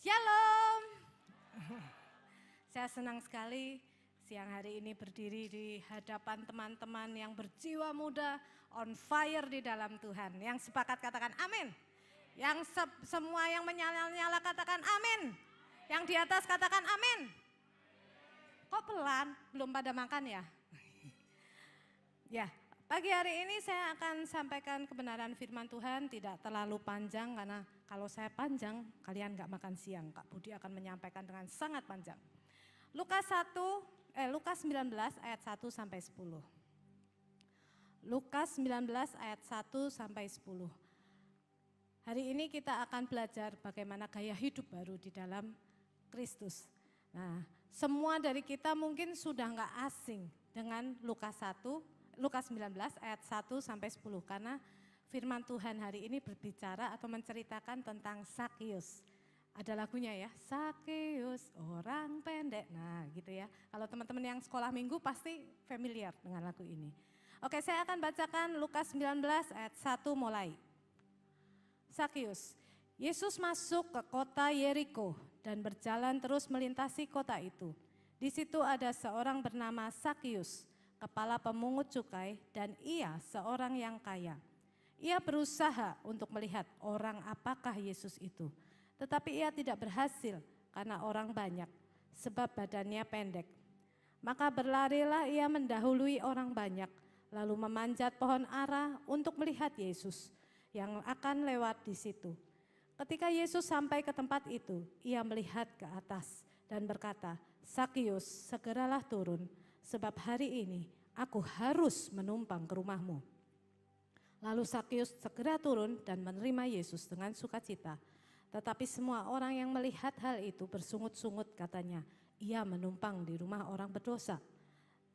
Shalom. Saya senang sekali siang hari ini berdiri di hadapan teman-teman yang berjiwa muda, on fire di dalam Tuhan. Yang sepakat katakan amin. Yang semua yang menyala-nyala katakan amin. Yang di atas katakan amin. Kok pelan? Belum pada makan ya? Ya, pagi hari ini saya akan sampaikan kebenaran firman Tuhan, tidak terlalu panjang karena kalau saya panjang kalian gak makan siang. Kak Budi akan menyampaikan dengan sangat panjang. Lukas 19 ayat 1 sampai 10. Lukas 19 ayat 1 sampai 10. Hari ini kita akan belajar bagaimana gaya hidup baru di dalam Kristus. Nah, semua dari kita mungkin sudah gak asing dengan Lukas 19 ayat 1 sampai 10 karena firman Tuhan hari ini berbicara atau menceritakan tentang Sakeus. Ada lagunya ya, Sakeus orang pendek. Nah gitu ya, kalau teman-teman yang sekolah minggu pasti familiar dengan lagu ini. Oke, saya akan bacakan Lukas 19 ayat 1 mulai. Sakeus, Yesus masuk ke kota Yeriko dan berjalan terus melintasi kota itu. Di situ ada seorang bernama Sakeus, kepala pemungut cukai, dan ia seorang yang kaya. Ia berusaha untuk melihat orang apakah Yesus itu, tetapi ia tidak berhasil karena orang banyak, sebab badannya pendek. Maka berlarilah ia mendahului orang banyak, lalu memanjat pohon ara untuk melihat Yesus yang akan lewat di situ. Ketika Yesus sampai ke tempat itu, ia melihat ke atas dan berkata, Sakeus, segeralah turun, sebab hari ini aku harus menumpang ke rumahmu. Lalu Sakeus segera turun dan menerima Yesus dengan sukacita. Tetapi semua orang yang melihat hal itu bersungut-sungut katanya, ia menumpang di rumah orang berdosa.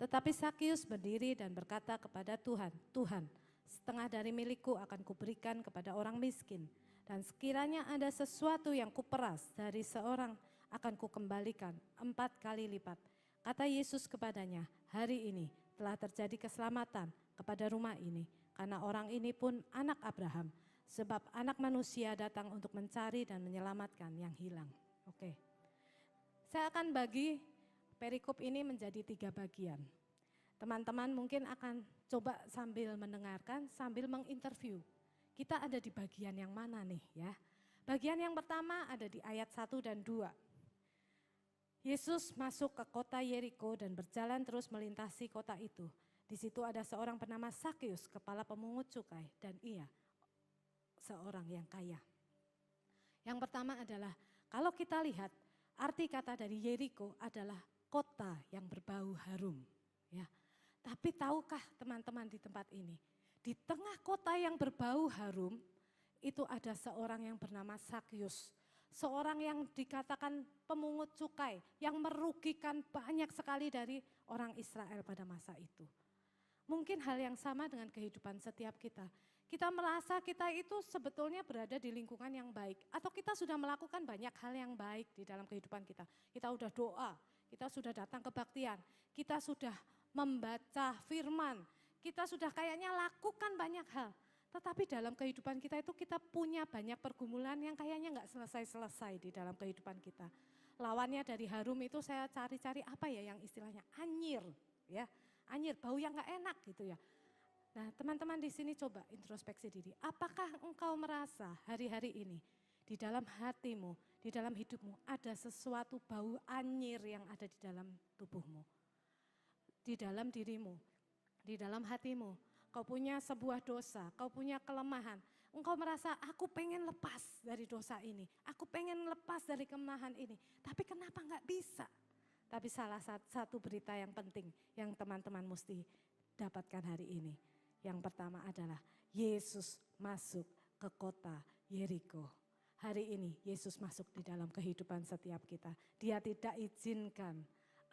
Tetapi Sakeus berdiri dan berkata kepada Tuhan, Tuhan, setengah dari milikku akan kuberikan kepada orang miskin. Dan sekiranya ada sesuatu yang kuperas dari seorang akan kukembalikan 4 kali lipat. Kata Yesus kepadanya, hari ini telah terjadi keselamatan kepada rumah ini. Karena orang ini pun anak Abraham, sebab anak manusia datang untuk mencari dan menyelamatkan yang hilang. Oke, saya akan bagi perikop ini menjadi 3 bagian. Teman-teman mungkin akan coba sambil mendengarkan, sambil menginterview. Kita ada di bagian yang mana nih ya? Bagian yang pertama ada di ayat 1 dan 2. Yesus masuk ke kota Yeriko dan berjalan terus melintasi kota itu. Di situ ada seorang bernama Sakeus, kepala pemungut cukai, dan ia seorang yang kaya. Yang pertama adalah, kalau kita lihat arti kata dari Yeriko adalah kota yang berbau harum. Ya. Tapi tahukah teman-teman di tempat ini, di tengah kota yang berbau harum, itu ada seorang yang bernama Sakeus. Seorang yang dikatakan pemungut cukai, yang merugikan banyak sekali dari orang Israel pada masa itu. Mungkin hal yang sama dengan kehidupan setiap kita. Kita merasa kita itu sebetulnya berada di lingkungan yang baik. Atau kita sudah melakukan banyak hal yang baik di dalam kehidupan kita. Kita sudah doa, kita sudah datang kebaktian, kita sudah membaca firman, kita sudah kayaknya lakukan banyak hal. Tetapi dalam kehidupan kita itu kita punya banyak pergumulan yang kayaknya enggak selesai-selesai di dalam kehidupan kita. Lawannya dari harum itu saya cari-cari apa ya yang istilahnya anyir ya. Anyir, bau yang gak enak gitu ya. Nah teman-teman di sini coba introspeksi diri. Apakah engkau merasa hari-hari ini di dalam hatimu, di dalam hidupmu ada sesuatu bau anyir yang ada di dalam tubuhmu. Di dalam dirimu, di dalam hatimu. Kau punya sebuah dosa, kau punya kelemahan. Engkau merasa aku pengen lepas dari dosa ini. Aku pengen lepas dari kelemahan ini. Tapi kenapa gak bisa? Tapi salah satu berita yang penting yang teman-teman mesti dapatkan hari ini. Yang pertama adalah Yesus masuk ke kota Yeriko. Hari ini Yesus masuk di dalam kehidupan setiap kita. Dia tidak izinkan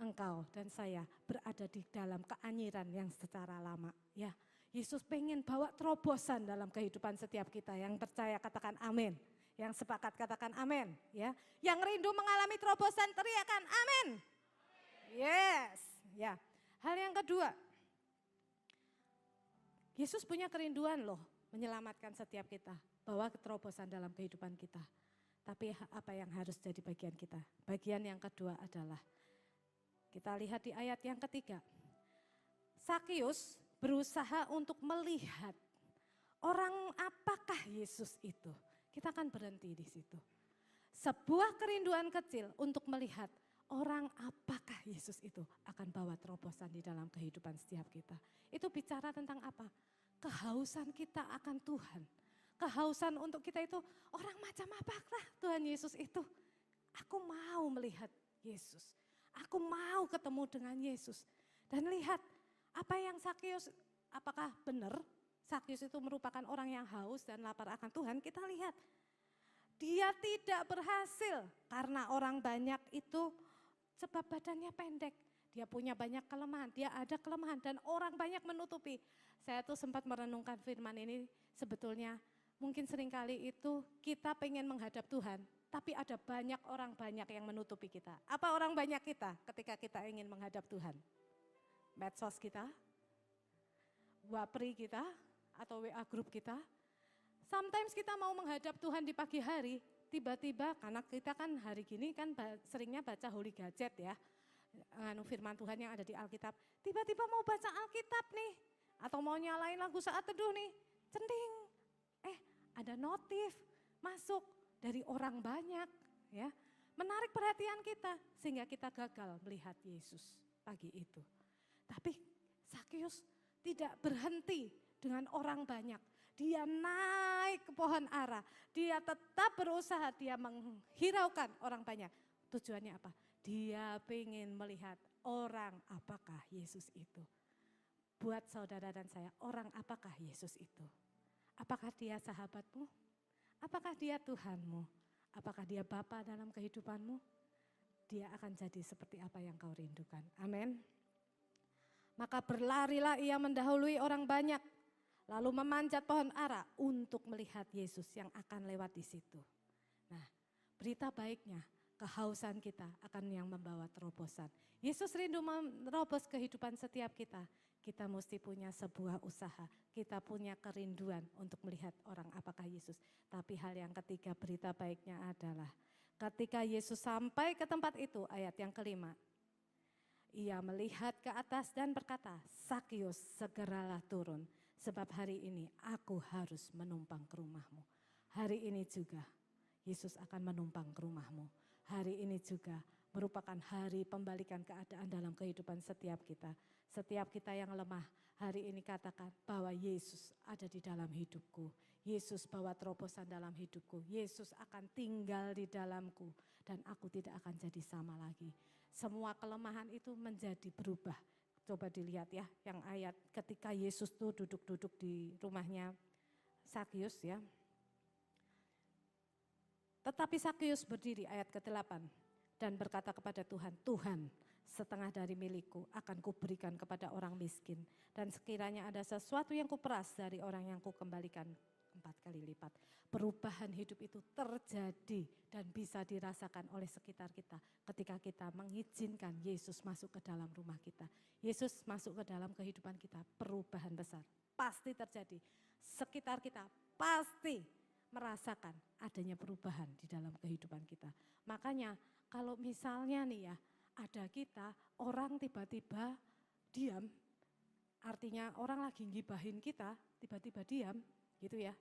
engkau dan saya berada di dalam keanyiran yang secara lama. Ya, Yesus pengen bawa terobosan dalam kehidupan setiap kita. Yang percaya katakan amin. Yang sepakat katakan amin. Ya, yang rindu mengalami terobosan teriakan amin. Yes, ya. Hal yang kedua, Yesus punya kerinduan loh menyelamatkan setiap kita, bawa keterobosan dalam kehidupan kita. Tapi apa yang harus jadi bagian kita? Bagian yang kedua adalah, kita lihat di ayat yang ketiga. Sakius berusaha untuk melihat orang apakah Yesus itu. Kita akan berhenti di situ. Sebuah kerinduan kecil untuk melihat orang apakah Yesus itu akan bawa terobosan di dalam kehidupan setiap kita. Itu bicara tentang apa? Kehausan kita akan Tuhan. Kehausan untuk kita itu, orang macam apakah Tuhan Yesus itu? Aku mau melihat Yesus. Aku mau ketemu dengan Yesus. Dan lihat apa yang Sakius, apakah benar Sakius itu merupakan orang yang haus dan lapar akan Tuhan? Kita lihat. Dia tidak berhasil karena orang banyak itu sebab badannya pendek. Dia punya banyak kelemahan, dia ada kelemahan dan orang banyak menutupi. Saya tuh sempat merenungkan firman ini, sebetulnya mungkin seringkali itu kita pengen menghadap Tuhan, tapi ada banyak yang menutupi kita. Apa orang banyak kita ketika kita ingin menghadap Tuhan? Medsos kita, Wapri kita, atau WA grup kita. Sometimes kita mau menghadap Tuhan di pagi hari, tiba-tiba karena kita kan hari gini kan seringnya baca Holy Gadget ya, firman Tuhan yang ada di Alkitab. Tiba-tiba mau baca Alkitab nih, atau mau nyalain lagu saat teduh nih, centing. Ada notif masuk dari orang banyak ya, menarik perhatian kita sehingga kita gagal melihat Yesus pagi itu. Tapi Sakius tidak berhenti dengan orang banyak. Dia naik ke pohon ara, dia tetap berusaha, dia menghiraukan orang banyak. Tujuannya apa? Dia ingin melihat orang apakah Yesus itu. Buat saudara dan saya, orang apakah Yesus itu? Apakah dia sahabatmu? Apakah dia Tuhanmu? Apakah dia Bapa dalam kehidupanmu? Dia akan jadi seperti apa yang kau rindukan. Amin. Maka berlarilah ia mendahului orang banyak, lalu memanjat pohon ara untuk melihat Yesus yang akan lewat di situ. Nah, berita baiknya, kehausan kita akan yang membawa terobosan. Yesus rindu menerobos kehidupan setiap kita. Kita mesti punya sebuah usaha, kita punya kerinduan untuk melihat orang apakah Yesus. Tapi hal yang ketiga, berita baiknya adalah ketika Yesus sampai ke tempat itu, ayat yang kelima. Ia melihat ke atas dan berkata, Sakius segeralah turun, sebab hari ini aku harus menumpang ke rumahmu. Hari ini juga Yesus akan menumpang ke rumahmu. Hari ini juga merupakan hari pembalikan keadaan dalam kehidupan setiap kita. Setiap kita yang lemah, hari ini katakan bahwa Yesus ada di dalam hidupku. Yesus bawa terobosan dalam hidupku. Yesus akan tinggal di dalamku dan aku tidak akan jadi sama lagi. Semua kelemahan itu menjadi berubah. Coba dilihat ya, yang ayat ketika Yesus tuh duduk-duduk di rumahnya Sakius ya. Tetapi Sakius berdiri, ayat ke-8, dan berkata kepada Tuhan, Tuhan, setengah dari milikku akan kuberikan kepada orang miskin. Dan sekiranya ada sesuatu yang kuperas dari orang yang kukembalikan 4 kali lipat. Perubahan hidup itu terjadi dan bisa dirasakan oleh sekitar kita ketika kita mengizinkan Yesus masuk ke dalam rumah kita. Yesus masuk ke dalam kehidupan kita, perubahan besar pasti terjadi. Sekitar kita pasti merasakan adanya perubahan di dalam kehidupan kita. Makanya kalau misalnya nih ya, ada kita, orang tiba-tiba diam, artinya orang lagi ngibahin kita, tiba-tiba diam gitu ya.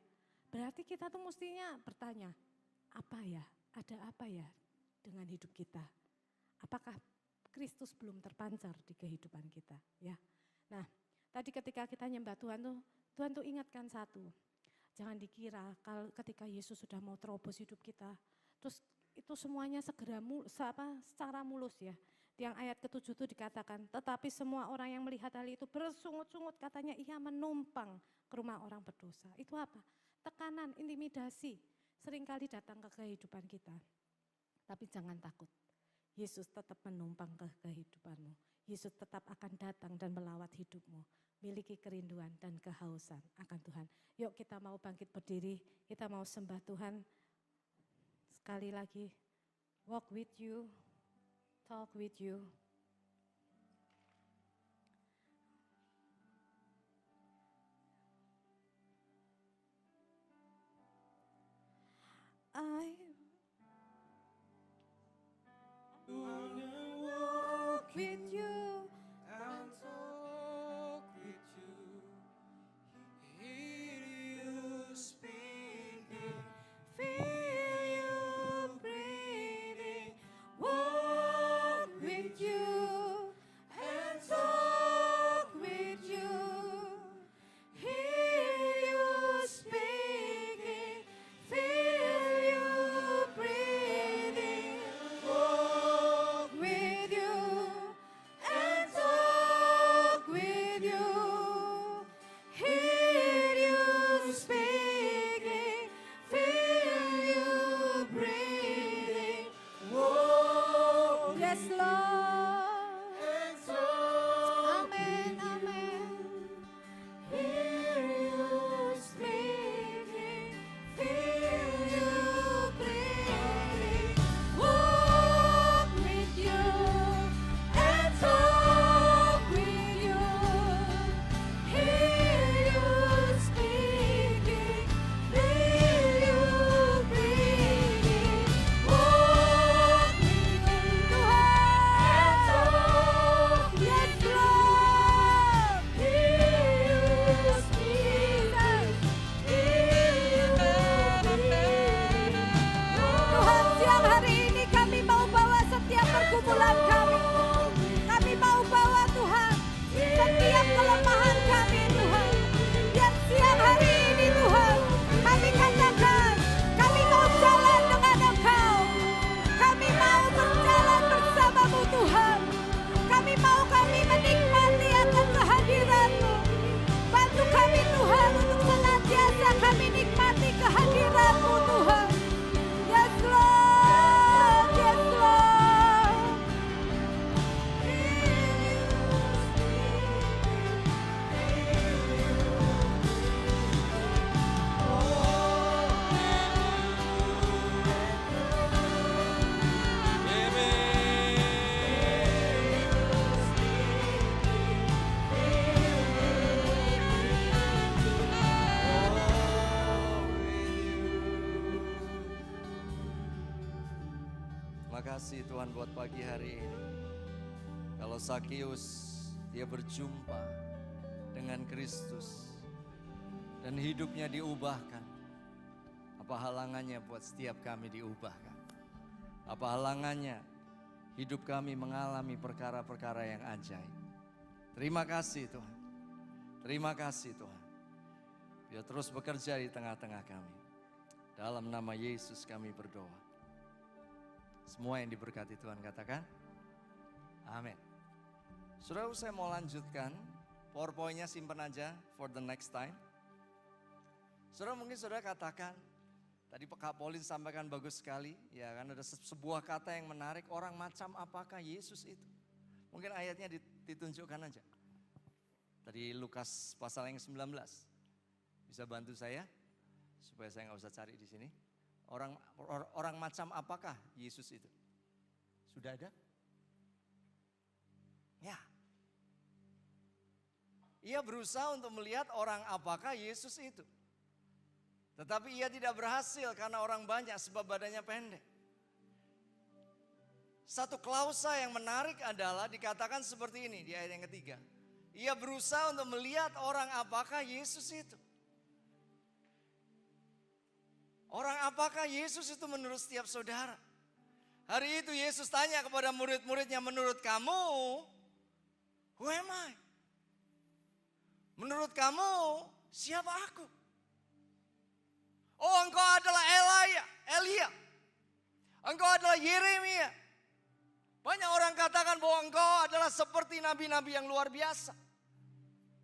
Berarti kita tuh mestinya bertanya, apa ya, ada apa ya dengan hidup kita? Apakah Kristus belum terpancar di kehidupan kita ya? Nah, tadi ketika kita nyembah Tuhan tuh ingatkan satu. Jangan dikira kalau ketika Yesus sudah mau terobos hidup kita, terus itu semuanya secara mulus ya. Yang ayat ke-7 itu dikatakan, tetapi semua orang yang melihat hal itu bersungut-sungut, katanya ia menumpang ke rumah orang berdosa. Itu apa? Tekanan, intimidasi seringkali datang ke kehidupan kita. Tapi jangan takut, Yesus tetap menumpang ke kehidupanmu. Yesus tetap akan datang dan melawat hidupmu. Miliki kerinduan dan kehausan akan Tuhan. Yuk kita mau bangkit berdiri, kita mau sembah Tuhan. Sekali lagi, walk with you, talk with you. I walk with you. and talk with you, hear you speaking, Feel you breathing, walk with you and talk with you. Hear you speaking, feel you breathing, walk with you and talk with you. Hear you speaking, feel you breathing, walk. Yes, Lord. and talk. Amen, amen. Hear you speaking, feel you breathing, walk with you and talk with you. Hear you speaking, feel you breathing, walk with you and talk. Yes, Lord. Hear you speaking, feel you breathing. Tuhan, siang hari ini kami mau bawa setiap pergumulan kami. Kami mau bawa Tuhan setiap kelemahan kami Tuhan. Dan siang hari ini Tuhan, kami katakan kami mau jalan dengan Engkau. Kami mau berjalan bersamamu Tuhan. Kami mau menikmati akan kehadiran-Mu. Bantu kami Tuhan untuk senantiasa kami nikmati kehadiran-Mu Tuhan. Yes Lord, yes Lord. Terima kasih Tuhan buat pagi hari ini. Kalau Sakeus dia berjumpa dengan Kristus dan hidupnya diubahkan. Apa halangannya buat setiap kami diubahkan? Apa halangannya hidup kami mengalami perkara-perkara yang ajaib? Terima kasih Tuhan. Terima kasih Tuhan. Biar terus bekerja di tengah-tengah kami. Dalam nama Yesus kami berdoa. Semua yang diberkati Tuhan katakan, amin. Saudara, saya mau lanjutkan. PowerPoint-nya simpan aja for the next time. Saudara, mungkin saudara katakan, tadi Kak Pauline sampaikan bagus sekali, ya kan ada sebuah kata yang menarik, orang macam apakah Yesus itu? Mungkin ayatnya ditunjukkan aja. Tadi Lukas pasal yang 19. Bisa bantu saya supaya saya nggak usah cari di sini. Orang macam apakah Yesus itu? Sudah ada? Ya. Ia berusaha untuk melihat orang apakah Yesus itu. Tetapi ia tidak berhasil karena orang banyak sebab badannya pendek. Satu klausa yang menarik adalah dikatakan seperti ini di ayat yang ketiga. Ia berusaha untuk melihat orang apakah Yesus itu. Orang apakah Yesus itu menurut setiap saudara? Hari itu Yesus tanya kepada murid-muridnya, menurut kamu, who am I? Menurut kamu, siapa aku? Oh, engkau adalah Elia. Engkau adalah Yeremia. Banyak orang katakan bahwa engkau adalah seperti nabi-nabi yang luar biasa.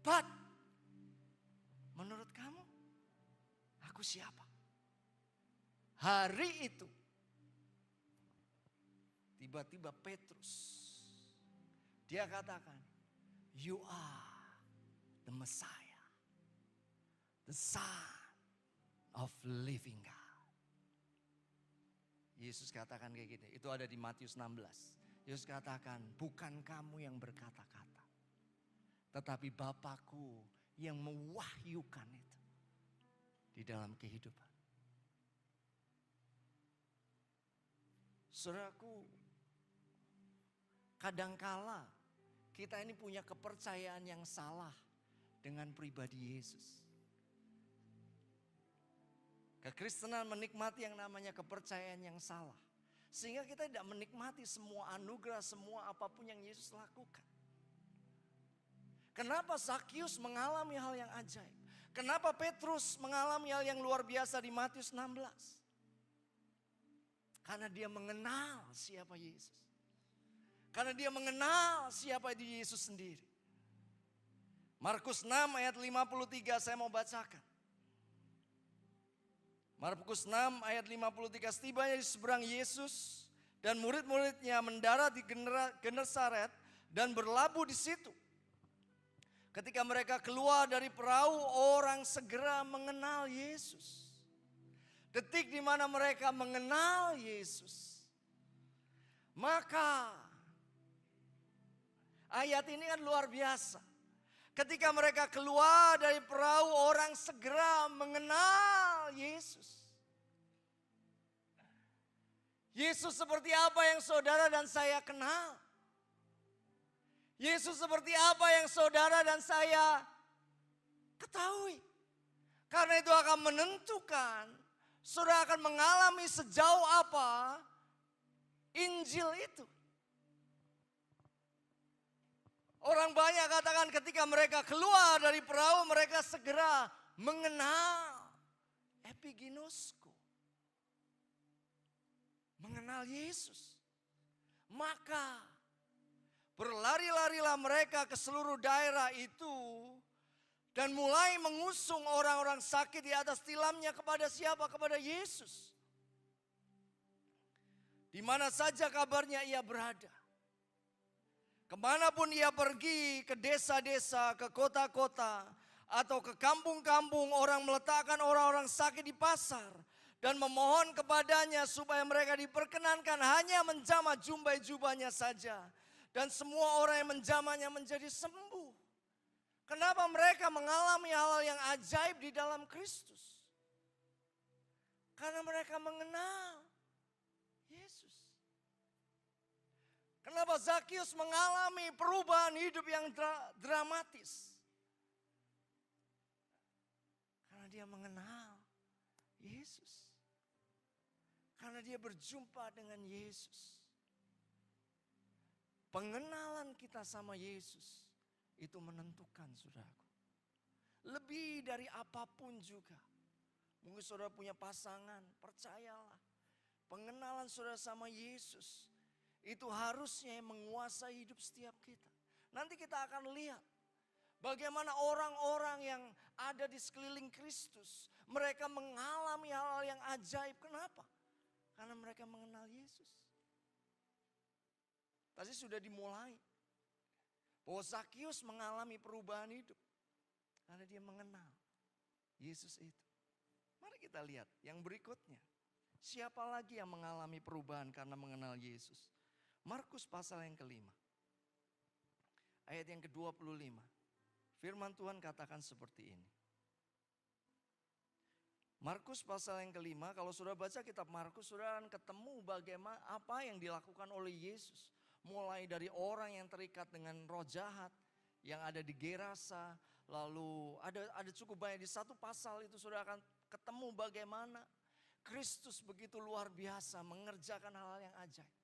But, menurut kamu, aku siapa? Hari itu, tiba-tiba Petrus, dia katakan, you are the Messiah, the Son of living God. Yesus katakan kayak gini, itu ada di Matius 16. Yesus katakan, bukan kamu yang berkata-kata, tetapi Bapakku yang mewahyukan itu di dalam kehidupan. Saudaraku, kadangkala kita ini punya kepercayaan yang salah dengan pribadi Yesus. Kekristenan menikmati yang namanya kepercayaan yang salah. Sehingga kita tidak menikmati semua anugerah, semua apapun yang Yesus lakukan. Kenapa Zakius mengalami hal yang ajaib? Kenapa Petrus mengalami hal yang luar biasa di Matius 16? Karena dia mengenal siapa Yesus. Karena dia mengenal siapa itu Yesus sendiri. Markus 6 ayat 53 saya mau bacakan. Markus 6 ayat 53, setibanya di seberang Yesus dan murid-muridnya mendarat di Genesaret dan berlabuh di situ. Ketika mereka keluar dari perahu, orang segera mengenal Yesus. Detik di mana mereka mengenal Yesus, maka ayat ini kan luar biasa. Ketika mereka keluar dari perahu, orang segera mengenal Yesus. Yesus seperti apa yang saudara dan saya kenal? Yesus seperti apa yang saudara dan saya ketahui? Karena itu akan menentukan saudara akan mengalami sejauh apa Injil itu. Orang banyak katakan ketika mereka keluar dari perahu, mereka segera mengenal epiginosko. Mengenal Yesus. Maka berlari-larilah mereka ke seluruh daerah itu dan mulai mengusung orang-orang sakit di atas tilamnya kepada siapa? Kepada Yesus. Di mana saja kabarnya ia berada. Kemanapun ia pergi, ke desa-desa, ke kota-kota, atau ke kampung-kampung, orang meletakkan orang-orang sakit di pasar dan memohon kepadanya supaya mereka diperkenankan hanya menjamah jubah-jubahnya saja. Dan semua orang yang menjamahnya menjadi sembuh. Kenapa mereka mengalami hal-hal yang ajaib di dalam Kristus? Karena mereka mengenal Yesus. Kenapa Zakius mengalami perubahan hidup yang dramatis? Karena dia mengenal Yesus. Karena dia berjumpa dengan Yesus. Pengenalan kita sama Yesus itu menentukan, saudaraku. Lebih dari apapun juga. Mungkin saudara punya pasangan, percayalah. Pengenalan saudara sama Yesus itu harusnya yang menguasai hidup setiap kita. Nanti kita akan lihat bagaimana orang-orang yang ada di sekeliling Kristus. Mereka mengalami hal-hal yang ajaib. Kenapa? Karena mereka mengenal Yesus. Tadi sudah dimulai. Bahwa Zakius mengalami perubahan hidup. Karena dia mengenal Yesus itu. Mari kita lihat yang berikutnya. Siapa lagi yang mengalami perubahan karena mengenal Yesus? Markus pasal yang kelima. Ayat yang ke-25. Firman Tuhan katakan seperti ini. Markus pasal yang kelima, kalau sudah baca kitab Markus, sudah akan ketemu bagaimana apa yang dilakukan oleh Yesus. Mulai dari orang yang terikat dengan roh jahat yang ada di Gerasa, lalu ada cukup banyak di satu pasal itu sudah akan ketemu bagaimana Kristus begitu luar biasa mengerjakan hal-hal yang ajaib.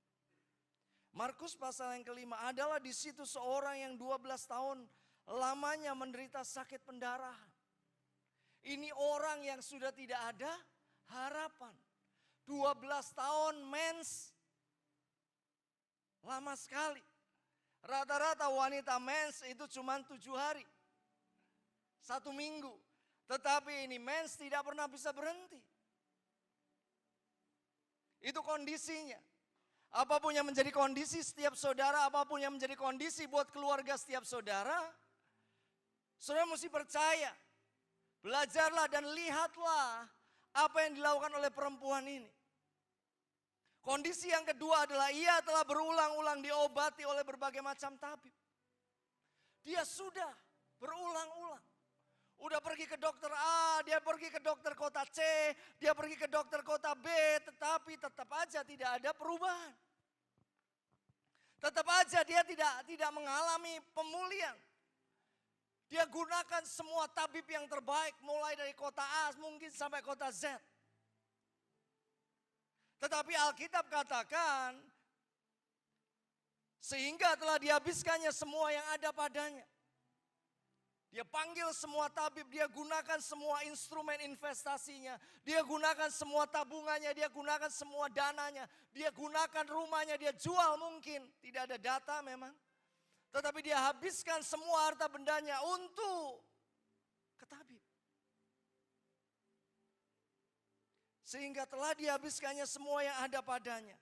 Markus pasal yang kelima adalah di situ seorang yang 12 tahun lamanya menderita sakit pendarahan. Ini orang yang sudah tidak ada harapan. 12 tahun mens. Lama sekali. Rata-rata wanita mens itu cuma 7 hari. 1 minggu. Tetapi ini mens tidak pernah bisa berhenti. Itu kondisinya. Apapun yang menjadi kondisi setiap saudara, apapun yang menjadi kondisi buat keluarga setiap saudara, saudara mesti percaya. Belajarlah dan lihatlah apa yang dilakukan oleh perempuan ini. Kondisi yang kedua adalah ia telah berulang-ulang diobati oleh berbagai macam tabib. Dia sudah berulang-ulang. Udah pergi ke dokter A, dia pergi ke dokter kota C, dia pergi ke dokter kota B, tetapi tetap aja tidak ada perubahan. Tetap aja dia tidak mengalami pemulihan. Dia gunakan semua tabib yang terbaik mulai dari kota A mungkin sampai kota Z. Tetapi Alkitab katakan sehingga telah dihabiskannya semua yang ada padanya. Dia panggil semua tabib, dia gunakan semua instrumen investasinya, dia gunakan semua tabungannya, dia gunakan semua dananya, dia gunakan rumahnya, dia jual mungkin. Tidak ada data memang. Tetapi dia habiskan semua harta bendanya untuk ke tabib. Sehingga telah dihabiskannya semua yang ada padanya.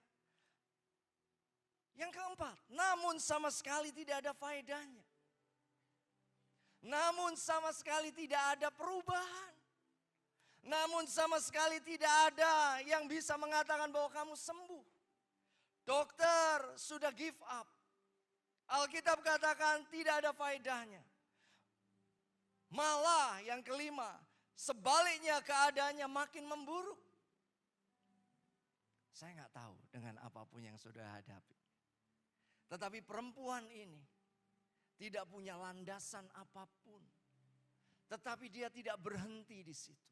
Yang keempat, namun sama sekali tidak ada faedahnya. Namun sama sekali tidak ada perubahan. Namun sama sekali tidak ada yang bisa mengatakan bahwa kamu sembuh. Dokter sudah give up. Alkitab katakan tidak ada faedahnya. Malah yang kelima, sebaliknya keadaannya makin memburuk. Saya nggak tahu dengan apapun yang sudah hadapi. Tetapi perempuan ini tidak punya landasan apapun. Tetapi dia tidak berhenti di situ.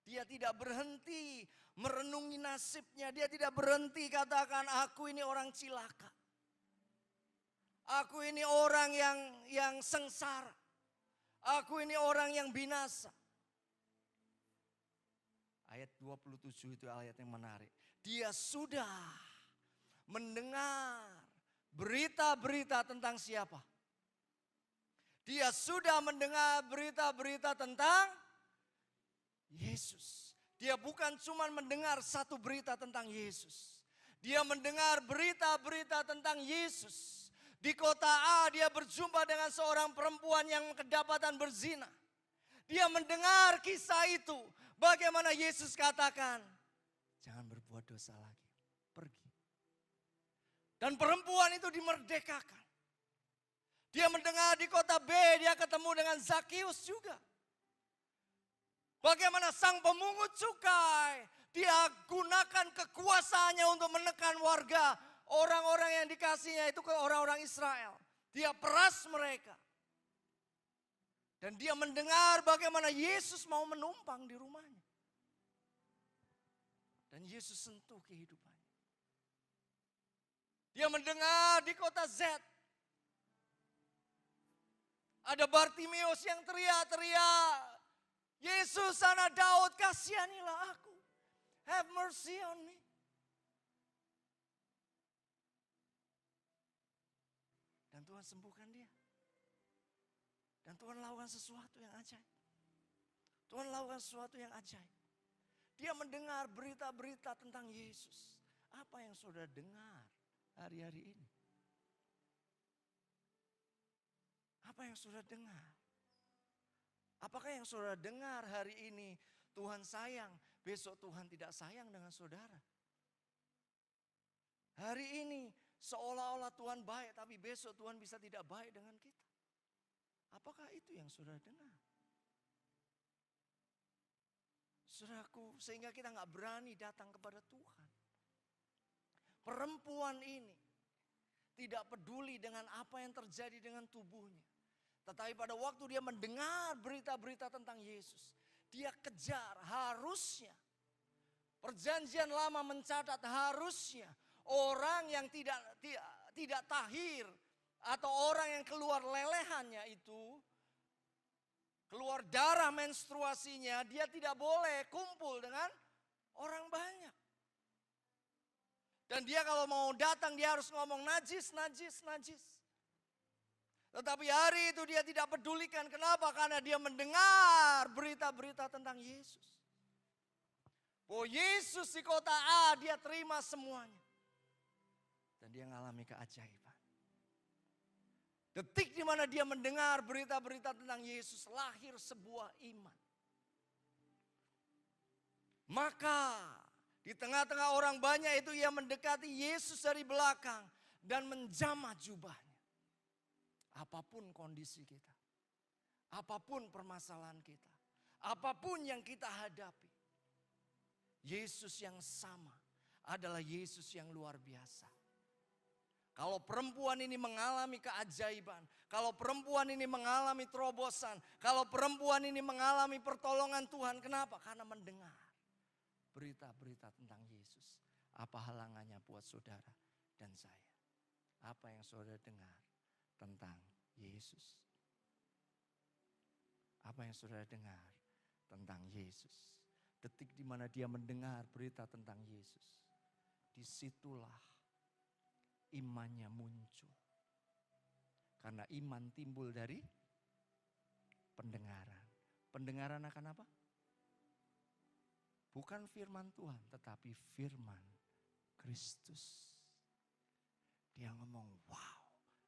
Dia tidak berhenti merenungi nasibnya. Dia tidak berhenti katakan aku ini orang cilaka. Aku ini orang yang sengsara. Aku ini orang yang binasa. Ayat 27 itu ayat yang menarik. Dia sudah mendengar berita-berita tentang siapa? Dia sudah mendengar berita-berita tentang Yesus. Dia bukan cuma mendengar satu berita tentang Yesus. Dia mendengar berita-berita tentang Yesus. Di kota A dia berjumpa dengan seorang perempuan yang kedapatan berzina. Dia mendengar kisah itu. Bagaimana Yesus katakan, jangan berbuat dosa lagi, pergi. Dan perempuan itu dimerdekakan. Dia mendengar di kota B, dia ketemu dengan Zakius juga. Bagaimana sang pemungut cukai, dia gunakan kekuasaannya untuk menekan warga. Orang-orang yang dikasihnya itu ke orang-orang Israel. Dia peras mereka. Dan dia mendengar bagaimana Yesus mau menumpang di rumahnya. Dan Yesus sentuh kehidupannya. Dia mendengar di kota Z. Ada Bartimeus yang teriak-teriak. Yesus anak Daud, kasihanilah aku. Have mercy on me. Dan Tuhan sembuhkan dia. Dan Tuhan lakukan sesuatu yang ajaib. Tuhan lakukan sesuatu yang ajaib. Dia mendengar berita-berita tentang Yesus. Apa yang saudara dengar hari-hari ini? Apa yang saudara dengar? Apakah yang saudara dengar hari ini Tuhan sayang, besok Tuhan tidak sayang dengan saudara? Hari ini seolah-olah Tuhan baik, tapi besok Tuhan bisa tidak baik dengan kita. Apakah itu yang saudara dengar? Saudaraku, sehingga kita nggak berani datang kepada Tuhan. Perempuan ini tidak peduli dengan apa yang terjadi dengan tubuhnya. Tetapi pada waktu dia mendengar berita-berita tentang Yesus, dia kejar, harusnya. Perjanjian lama mencatat harusnya orang yang tidak tahir atau orang yang keluar lelehannya itu, keluar darah menstruasinya, dia tidak boleh kumpul dengan orang banyak. Dan dia kalau mau datang dia harus ngomong najis, najis, najis. Tetapi hari itu dia tidak pedulikan. Kenapa? Karena dia mendengar berita-berita tentang Yesus. Oh Yesus di kota A dia terima semuanya. Dan dia mengalami keajaiban. Detik di mana dia mendengar berita-berita tentang Yesus, lahir sebuah iman. Maka di tengah-tengah orang banyak itu ia mendekati Yesus dari belakang dan menjamah jubahnya. Apapun kondisi kita, apapun permasalahan kita, apapun yang kita hadapi, Yesus yang sama adalah Yesus yang luar biasa. Kalau perempuan ini mengalami keajaiban, kalau perempuan ini mengalami terobosan, kalau perempuan ini mengalami pertolongan Tuhan, kenapa? Karena mendengar berita-berita tentang Yesus. Apa halangannya buat saudara dan saya? Apa yang saudara dengar tentang Yesus? Apa yang saudara dengar tentang Yesus? Detik di mana dia mendengar berita tentang Yesus, disitulah imannya muncul. Karena iman timbul dari pendengaran. Pendengaran akan apa? Bukan firman Tuhan, tetapi firman Kristus. Dia ngomong, wow,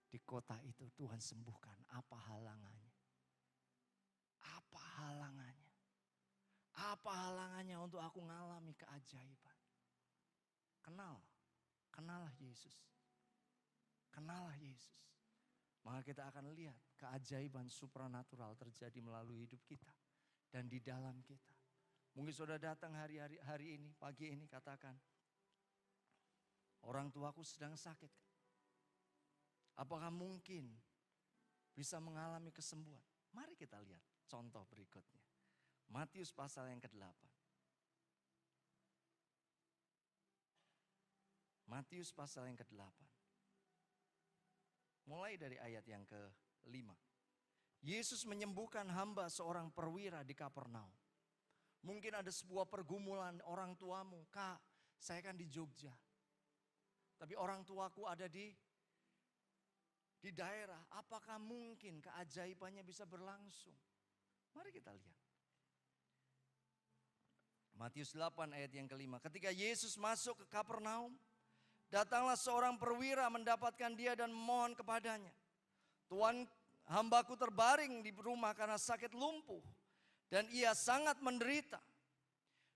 di kota itu Tuhan sembuhkan. Apa halangannya? Apa halangannya? Apa halangannya untuk aku ngalami keajaiban? Kenalah Yesus. Kenalah Yesus. Maka kita akan lihat keajaiban supranatural terjadi melalui hidup kita dan di dalam kita. Mungkin saudara datang hari ini, pagi ini katakan, orang tuaku sedang sakit. Apakah mungkin bisa mengalami kesembuhan? Mari kita lihat contoh berikutnya. Matius pasal yang ke-8. Matius pasal yang ke-8. Mulai dari ayat yang ke-5. Yesus menyembuhkan hamba seorang perwira di Kapernaum. Mungkin ada sebuah pergumulan orang tuamu, Kak, saya kan di Jogja. Tapi orang tuaku ada di daerah. Apakah mungkin keajaibannya bisa berlangsung? Mari kita lihat. Matius 8 ayat yang ke-5. Ketika Yesus masuk ke Kapernaum, datanglah seorang perwira mendapatkan dia dan memohon kepadanya. Tuan, hambaku terbaring di rumah karena sakit lumpuh. Dan ia sangat menderita.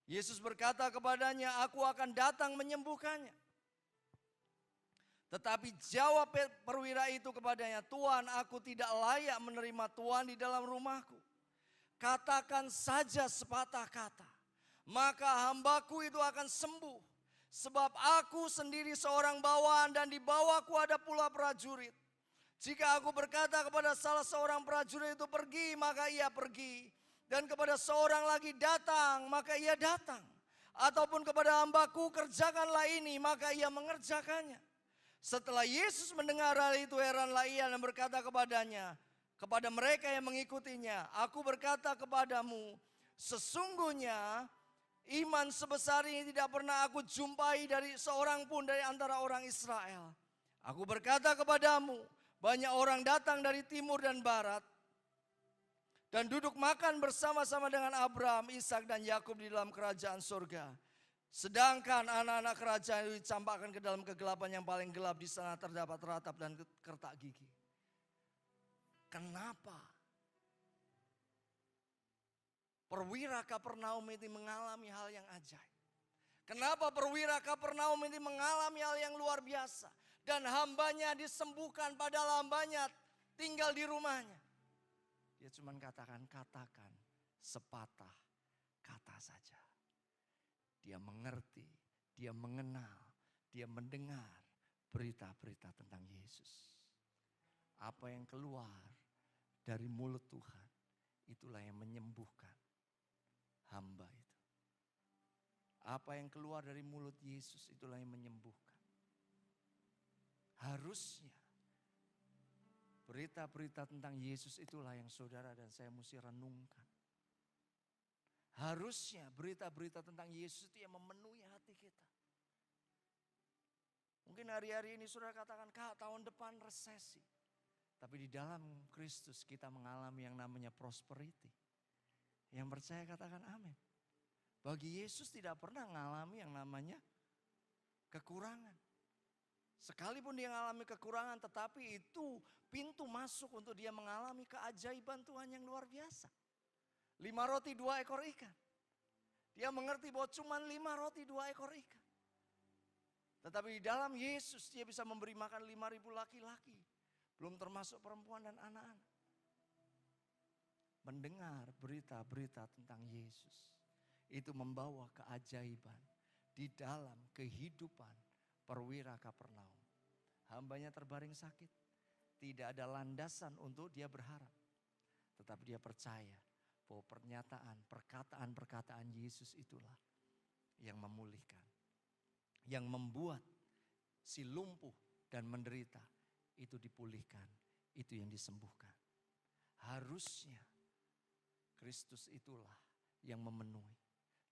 Yesus berkata kepadanya, aku akan datang menyembuhkannya. Tetapi jawab perwira itu kepadanya, Tuan, aku tidak layak menerima Tuan di dalam rumahku. Katakan saja sepatah kata, maka hambaku itu akan sembuh. Sebab aku sendiri seorang bawahan dan di bawahku ada pula prajurit. Jika aku berkata kepada salah seorang prajurit itu pergi, maka ia pergi. Dan kepada seorang lagi datang, maka ia datang. Ataupun kepada hambaku kerjakanlah ini, maka ia mengerjakannya. Setelah Yesus mendengar hal itu, heranlah ia dan berkata kepadanya, kepada mereka yang mengikutinya, aku berkata kepadamu, sesungguhnya iman sebesar ini tidak pernah aku jumpai dari seorang pun dari antara orang Israel. Aku berkata kepadamu, banyak orang datang dari timur dan barat, dan duduk makan bersama-sama dengan Abraham, Ishak dan Yakub di dalam kerajaan surga. Sedangkan anak-anak kerajaan itu dicampakkan ke dalam kegelapan yang paling gelap, di sana terdapat ratap dan kertak gigi. Kenapa perwira Kapernaum ini mengalami hal yang ajaib? Kenapa perwira Kapernaum ini mengalami hal yang luar biasa? Dan hambanya disembuhkan, padahal hambanya tinggal di rumahnya. Dia cuma katakan sepatah kata saja. Dia mengerti, dia mengenal, dia mendengar berita-berita tentang Yesus. Apa yang keluar dari mulut Tuhan, itulah yang menyembuhkan hamba itu. Apa yang keluar dari mulut Yesus, itulah yang menyembuhkan. Harusnya berita-berita tentang Yesus itulah yang saudara dan saya mesti renungkan. Harusnya berita-berita tentang Yesus itu yang memenuhi hati kita. Mungkin hari-hari ini saudara katakan, Kak, tahun depan resesi. Tapi di dalam Kristus kita mengalami yang namanya prosperity. Yang percaya katakan amin. Bagi Yesus tidak pernah mengalami yang namanya kekurangan. Sekalipun dia mengalami kekurangan, tetapi itu pintu masuk untuk dia mengalami keajaiban Tuhan yang luar biasa. 5 roti 2 ekor ikan. Dia mengerti bahwa cuma 5 roti 2 ekor ikan. Tetapi di dalam Yesus dia bisa memberi makan 5.000 laki-laki. Belum termasuk perempuan dan anak-anak. Mendengar berita-berita tentang Yesus. Itu membawa keajaiban di dalam kehidupan perwira Kapernaum. hambanya terbaring sakit. Tidak ada landasan untuk dia berharap. Tetapi dia percaya bahwa perkataan-perkataan Yesus itulah yang memulihkan. Yang membuat si lumpuh dan menderita itu dipulihkan, itu yang disembuhkan. Harusnya Kristus itulah yang memenuhi.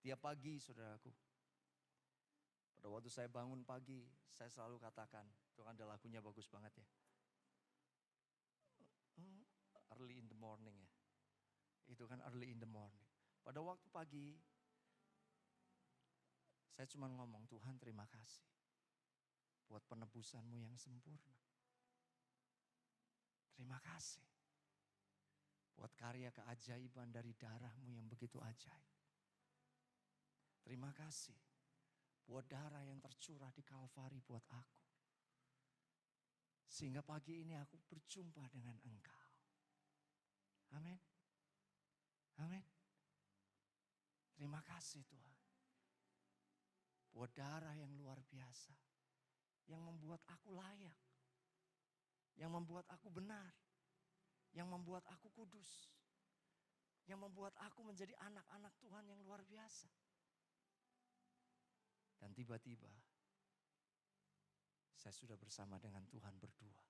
Tiap pagi saudaraku, pada waktu saya bangun pagi, saya selalu katakan, itu kan ada lagunya bagus banget ya. Early in the morning ya. Itu kan early in the morning. Pada waktu pagi, saya cuma ngomong, Tuhan terima kasih buat penebusanmu yang sempurna. Terima kasih buat karya keajaiban dari darahmu yang begitu ajaib. Terima kasih buat darah yang tercurah di Kalvari buat aku. Sehingga pagi ini aku berjumpa dengan Engkau. Amin. Amin. Terima kasih Tuhan. Buat darah yang luar biasa. Yang membuat aku layak. Yang membuat aku benar. Yang membuat aku kudus. Yang membuat aku menjadi anak-anak Tuhan yang luar biasa. Dan tiba-tiba saya sudah bersama dengan Tuhan berdua.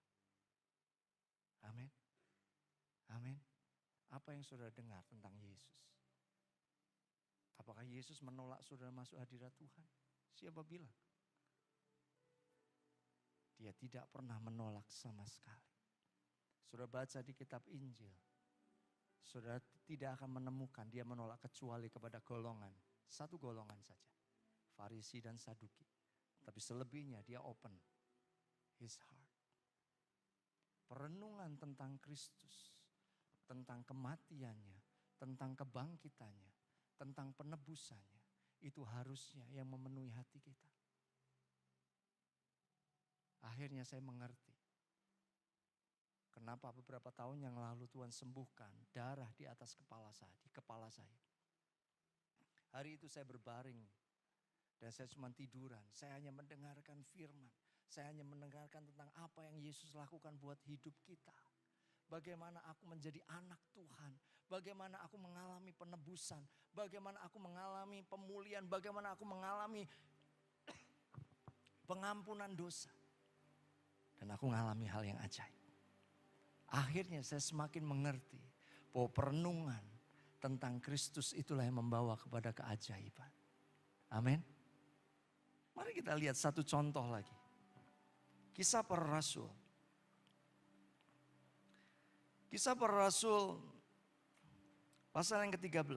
Amin. Amin. Apa yang saudara dengar tentang Yesus? Apakah Yesus menolak saudara masuk hadirat Tuhan? Siapa bilang? Dia tidak pernah menolak sama sekali. Saudara baca di kitab Injil, saudara tidak akan menemukan dia menolak kecuali kepada golongan, satu golongan saja. Farisi dan Saduki. Tapi selebihnya dia open his heart. Perenungan tentang Kristus, tentang kematiannya, tentang kebangkitannya, tentang penebusannya, itu harusnya yang memenuhi hati kita. Akhirnya saya mengerti kenapa beberapa tahun yang lalu Tuhan sembuhkan darah di atas kepala saya, di kepala saya. Hari itu saya berbaring dan saya cuma tiduran. Saya hanya mendengarkan firman. Saya hanya mendengarkan tentang apa yang Yesus lakukan buat hidup kita. Bagaimana aku menjadi anak Tuhan. Bagaimana aku mengalami penebusan. Bagaimana aku mengalami pemulihan. Bagaimana aku mengalami pengampunan dosa. Dan aku mengalami hal yang ajaib. Akhirnya saya semakin mengerti bahwa perenungan tentang Kristus itulah yang membawa kepada keajaiban. Amin. Mari kita lihat satu contoh lagi. Kisah Para Rasul. Kisah Para Rasul pasal yang ke-13.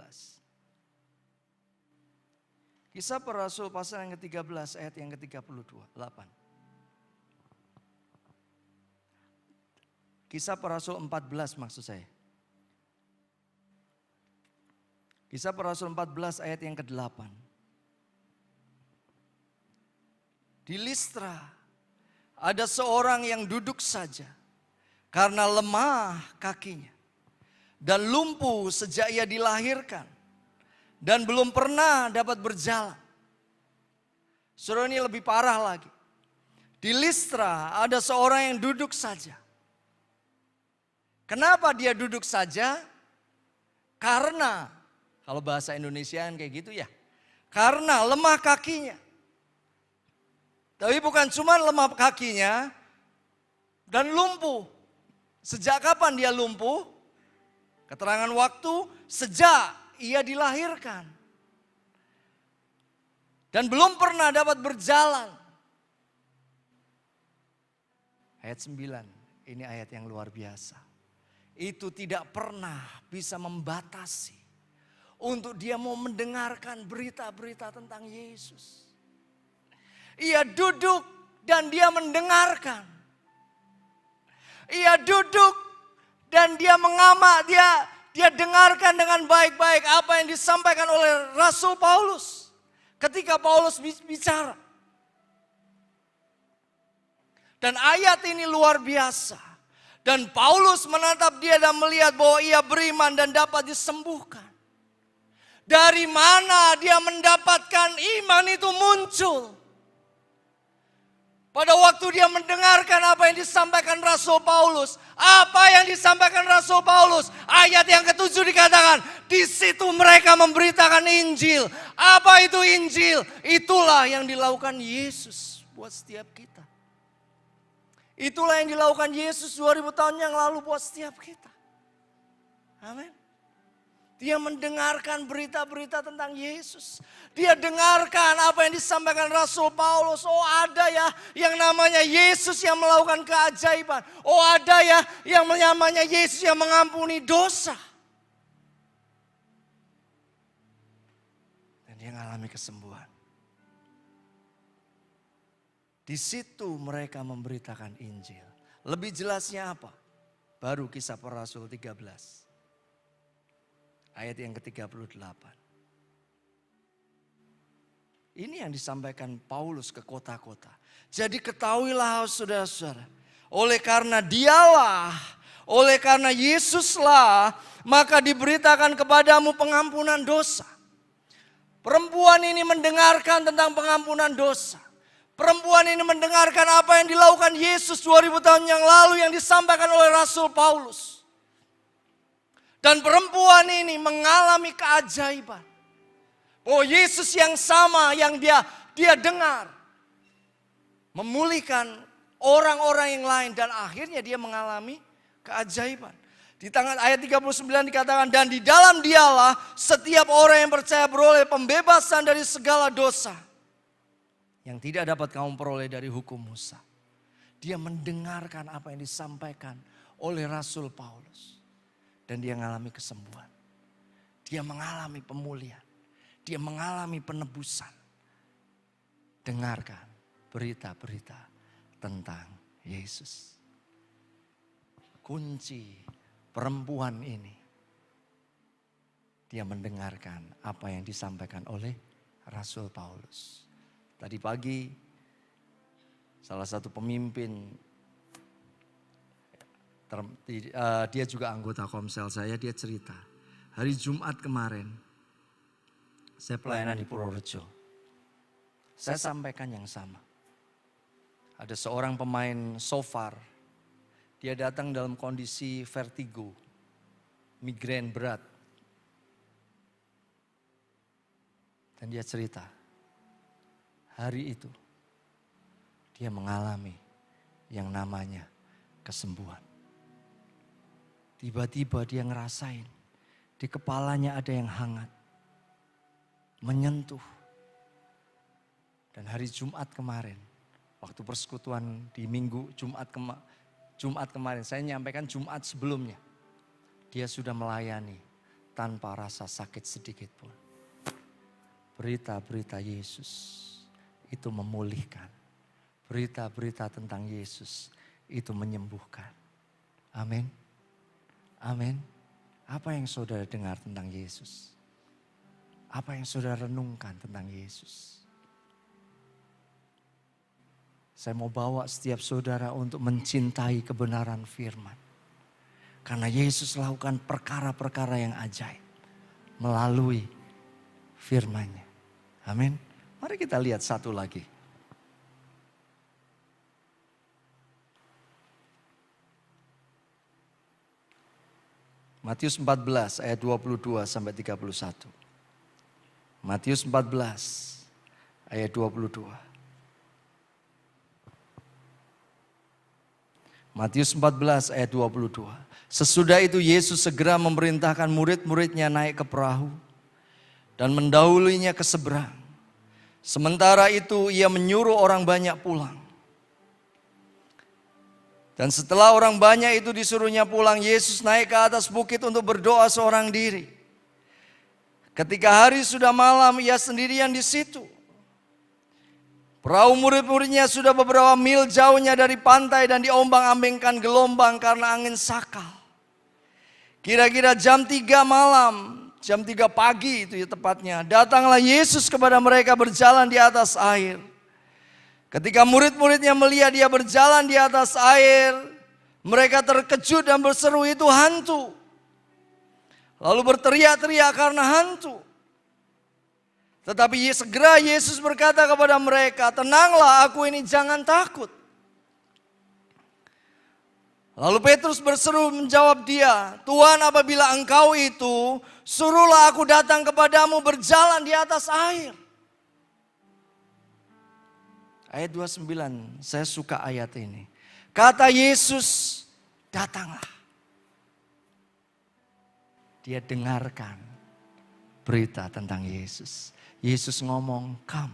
Kisah Para Rasul pasal yang ke-13 ayat yang ke-38. Kisah Para Rasul 14 maksud saya. Kisah Para Rasul 14 ayat yang ke-8. Di Listra ada seorang yang duduk saja karena lemah kakinya dan lumpuh sejak ia dilahirkan dan belum pernah dapat berjalan. Saudara, ini lebih parah lagi. Di Listra ada seorang yang duduk saja. Kenapa dia duduk saja? Karena, kalau bahasa Indonesiaan kayak gitu ya, karena lemah kakinya. Tapi bukan cuma lemah kakinya dan lumpuh. Sejak kapan dia lumpuh? Keterangan waktu, sejak ia dilahirkan. Dan belum pernah dapat berjalan. Ayat 9, ini ayat yang luar biasa. Itu tidak pernah bisa membatasi untuk dia mau mendengarkan berita-berita tentang Yesus. Ia duduk dan dia mendengarkan. Ia duduk dan dia mengamak, dia dengarkan dengan baik-baik apa yang disampaikan oleh Rasul Paulus. Ketika Paulus bicara. Dan ayat ini luar biasa. Dan Paulus menatap dia dan melihat bahwa ia beriman dan dapat disembuhkan. Dari mana dia mendapatkan iman itu muncul? Pada waktu dia mendengarkan apa yang disampaikan Rasul Paulus. Apa yang disampaikan Rasul Paulus. Ayat yang ke-7 dikatakan. Di situ mereka memberitakan Injil. Apa itu Injil? Itulah yang dilakukan Yesus buat setiap kita. Itulah yang dilakukan Yesus 2000 tahun yang lalu buat setiap kita. Amin. Dia mendengarkan berita-berita tentang Yesus. Dia dengarkan apa yang disampaikan Rasul Paulus. Oh ada ya yang namanya Yesus yang melakukan keajaiban. Oh ada ya yang namanya Yesus yang mengampuni dosa. Dan dia mengalami kesembuhan. Di situ mereka memberitakan Injil. Lebih jelasnya apa? Baru Kisah Para Rasul 13. Ayat yang ke-38. Ini yang disampaikan Paulus ke kota-kota. Jadi ketahuilah saudara-saudara. Oleh karena dialah, oleh karena Yesuslah, maka diberitakan kepadamu pengampunan dosa. Perempuan ini mendengarkan tentang pengampunan dosa. Perempuan ini mendengarkan apa yang dilakukan Yesus 2000 tahun yang lalu yang disampaikan oleh Rasul Paulus. Dan perempuan ini mengalami keajaiban. Oh Yesus yang sama yang dia dengar. Memulihkan orang-orang yang lain. Dan akhirnya dia mengalami keajaiban. Di tangan ayat 39 dikatakan. Dan di dalam dialah setiap orang yang percaya beroleh pembebasan dari segala dosa. Yang tidak dapat kamu peroleh dari hukum Musa. Dia mendengarkan apa yang disampaikan oleh Rasul Paulus. Dan dia mengalami kesembuhan. Dia mengalami pemulihan. Dia mengalami penebusan. Dengarkan berita-berita tentang Yesus. Kunci perempuan ini. Dia mendengarkan apa yang disampaikan oleh Rasul Paulus. Tadi pagi salah satu pemimpin dia juga anggota Komsel saya, dia cerita. Hari Jumat kemarin, saya pelayanan di Purworejo. Saya sampaikan yang sama. Ada seorang pemain shofar, dia datang dalam kondisi vertigo, migrain berat. Dan dia cerita, hari itu dia mengalami yang namanya kesembuhan. Tiba-tiba dia ngerasain di kepalanya ada yang hangat, menyentuh. Dan hari Jumat kemarin, waktu persekutuan di minggu Jumat kemarin, saya nyampaikan Jumat sebelumnya. Dia sudah melayani tanpa rasa sakit sedikit pun. Berita-berita Yesus itu memulihkan. Berita-berita tentang Yesus itu menyembuhkan. Amin. Amin. Apa yang saudara dengar tentang Yesus? Apa yang saudara renungkan tentang Yesus? Saya mau bawa setiap saudara untuk mencintai kebenaran firman. Karena Yesus lakukan perkara-perkara yang ajaib melalui firman-Nya. Amin. Mari kita lihat satu lagi. Matius 14 ayat 22 sampai 31. Matius 14 ayat 22. Matius 14 ayat 22. Sesudah itu Yesus segera memerintahkan murid-muridnya naik ke perahu dan mendahuluinya ke seberang. Sementara itu ia menyuruh orang banyak pulang. Dan setelah orang banyak itu disuruhnya pulang, Yesus naik ke atas bukit untuk berdoa seorang diri. Ketika hari sudah malam, ia sendirian di situ. Perahu murid-muridnya sudah beberapa mil jauhnya dari pantai dan diombang-ambingkan gelombang karena angin sakal. Kira-kira jam 3 malam, jam 3 pagi itu ya tepatnya, datanglah Yesus kepada mereka berjalan di atas air. Ketika murid-muridnya melihat dia berjalan di atas air, mereka terkejut dan berseru, itu hantu. Lalu berteriak-teriak karena hantu. Tetapi segera Yesus berkata kepada mereka, tenanglah, aku ini, jangan takut. Lalu Petrus berseru menjawab dia, Tuhan, apabila engkau itu, suruhlah aku datang kepadamu berjalan di atas air. Ayat 29, saya suka ayat ini. Kata Yesus, datanglah. Dia dengarkan berita tentang Yesus. Yesus ngomong, come.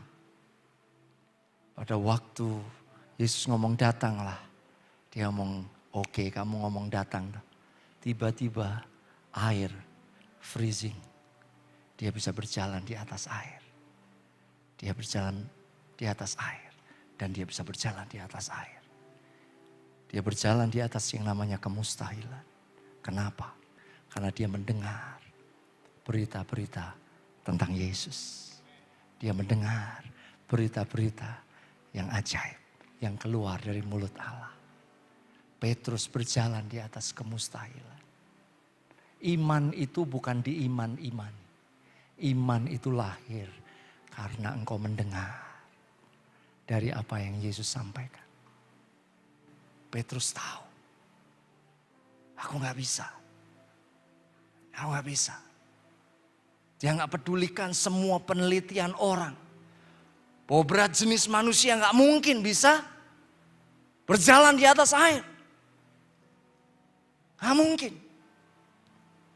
Pada waktu Yesus ngomong datanglah. Dia ngomong, oke, kamu ngomong datang. Tiba-tiba air freezing. Dia bisa berjalan di atas air. Dia berjalan di atas air. Dan dia bisa berjalan di atas air. Dia berjalan di atas yang namanya kemustahilan. Kenapa? Karena dia mendengar berita-berita tentang Yesus. Dia mendengar berita-berita yang ajaib, yang keluar dari mulut Allah. Petrus berjalan di atas kemustahilan. Iman itu bukan di iman-iman. Iman itu lahir karena engkau mendengar dari apa yang Yesus sampaikan. Petrus tahu, aku gak bisa. Aku gak bisa. Dia gak pedulikan semua penelitian orang. Bahwa berat jenis manusia gak mungkin bisa berjalan di atas air. Gak mungkin.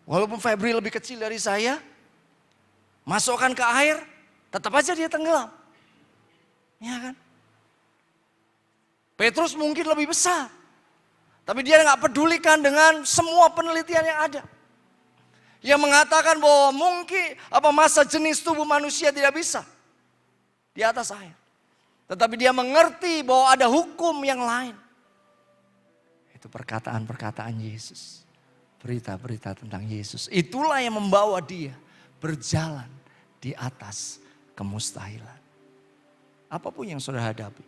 Walaupun Febri lebih kecil dari saya, masukkan ke air, tetap aja dia tenggelam. Ya kan? Petrus mungkin lebih besar. Tapi dia gak pedulikan dengan semua penelitian yang ada. Yang mengatakan bahwa mungkin masa jenis tubuh manusia tidak bisa di atas air. Tetapi dia mengerti bahwa ada hukum yang lain. Itu perkataan-perkataan Yesus. Berita-berita tentang Yesus. Itulah yang membawa dia berjalan di atas kemustahilan. Apapun yang saudara hadapi.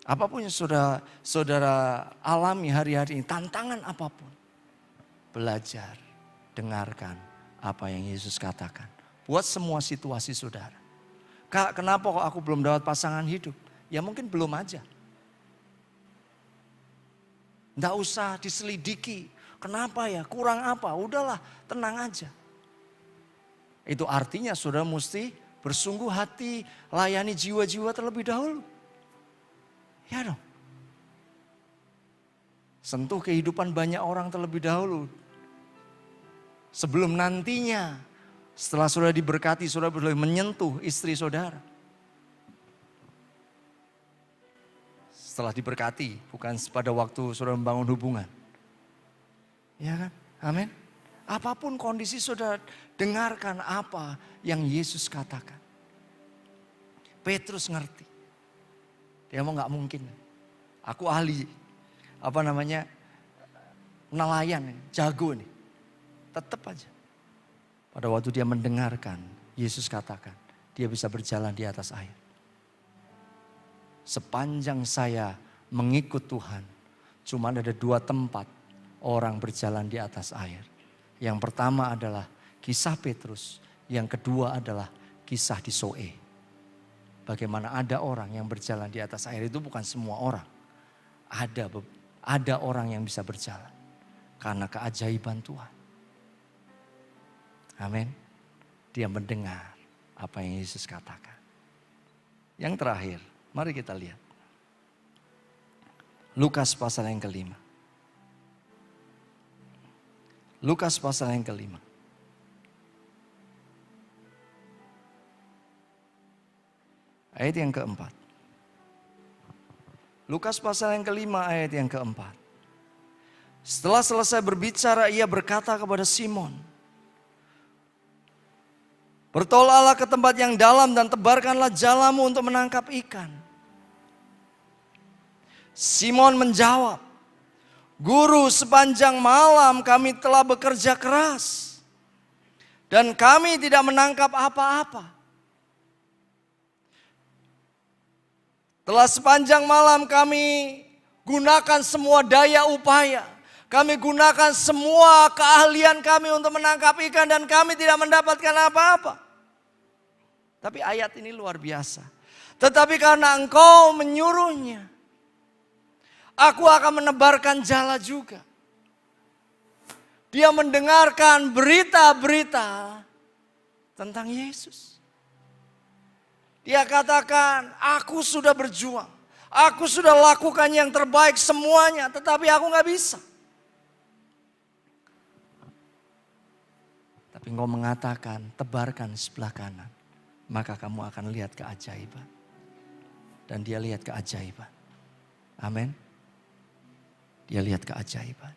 Apapun yang saudara alami hari-hari ini. Tantangan apapun. Belajar. Dengarkan apa yang Yesus katakan. Buat semua situasi saudara. Kak, kenapa kok aku belum dapat pasangan hidup? Ya mungkin belum aja. Nggak usah diselidiki. Kenapa ya? Kurang apa? Udahlah, tenang aja. Itu artinya saudara mesti bersungguh hati layani jiwa-jiwa terlebih dahulu. Ya dong. Sentuh kehidupan banyak orang terlebih dahulu. Sebelum nantinya, setelah saudara diberkati, saudara boleh menyentuh istri saudara. Setelah diberkati, bukan pada waktu saudara membangun hubungan. Ya kan? Amin. Apapun kondisi saudara, dengarkan apa yang Yesus katakan. Petrus ngerti. Dia mau gak mungkin. Aku ahli, nelayan, jago nih. Tetap aja. Pada waktu dia mendengarkan, Yesus katakan, dia bisa berjalan di atas air. Sepanjang saya mengikut Tuhan, cuma ada 2 tempat orang berjalan di atas air. Yang pertama adalah kisah Petrus, yang kedua adalah kisah di Zoe. Bagaimana ada orang yang berjalan di atas air, itu bukan semua orang. Ada orang yang bisa berjalan karena keajaiban Tuhan. Amin. Dia mendengar apa yang Yesus katakan. Yang terakhir, mari kita lihat. Lukas pasal yang kelima. Lukas pasal yang kelima. Ayat yang keempat. Lukas pasal yang kelima ayat yang keempat. Setelah selesai berbicara, ia berkata kepada Simon, bertolaklah ke tempat yang dalam dan tebarkanlah jalamu untuk menangkap ikan. Simon menjawab, Guru, sepanjang malam kami telah bekerja keras dan kami tidak menangkap apa-apa. Telah sepanjang malam kami gunakan semua daya upaya. Kami gunakan semua keahlian kami untuk menangkap ikan dan kami tidak mendapatkan apa-apa. Tapi ayat ini luar biasa. Tetapi karena engkau menyuruhnya, aku akan menebarkan jala juga. Dia mendengarkan berita-berita tentang Yesus. Dia katakan, aku sudah berjuang. Aku sudah lakukan yang terbaik semuanya, tetapi aku gak bisa. Tapi engkau mengatakan, tebarkan sebelah kanan. Maka kamu akan lihat keajaiban. Dan dia lihat keajaiban. Amin. Dia lihat keajaiban.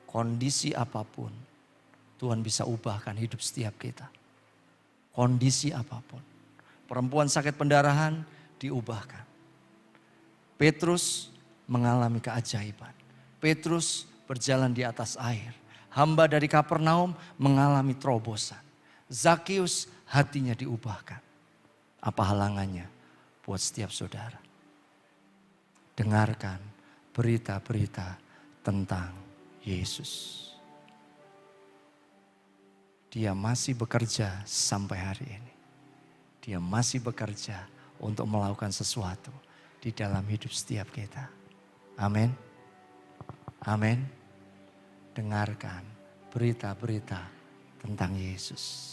Kondisi apapun, Tuhan bisa ubahkan hidup setiap kita. Kondisi apapun. Perempuan sakit pendarahan diubahkan. Petrus mengalami keajaiban. Petrus berjalan di atas air. Hamba dari Kapernaum mengalami terobosan. Zakius hatinya diubahkan. Apa halangannya buat setiap saudara? Dengarkan berita-berita tentang Yesus. Dia masih bekerja sampai hari ini. Dia masih bekerja untuk melakukan sesuatu di dalam hidup setiap kita. Amin. Amin. Dengarkan berita-berita tentang Yesus.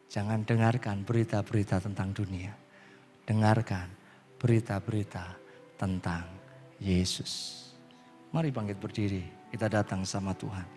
Jangan dengarkan berita-berita tentang dunia. Dengarkan berita-berita tentang Yesus. Mari bangkit berdiri, kita datang sama Tuhan.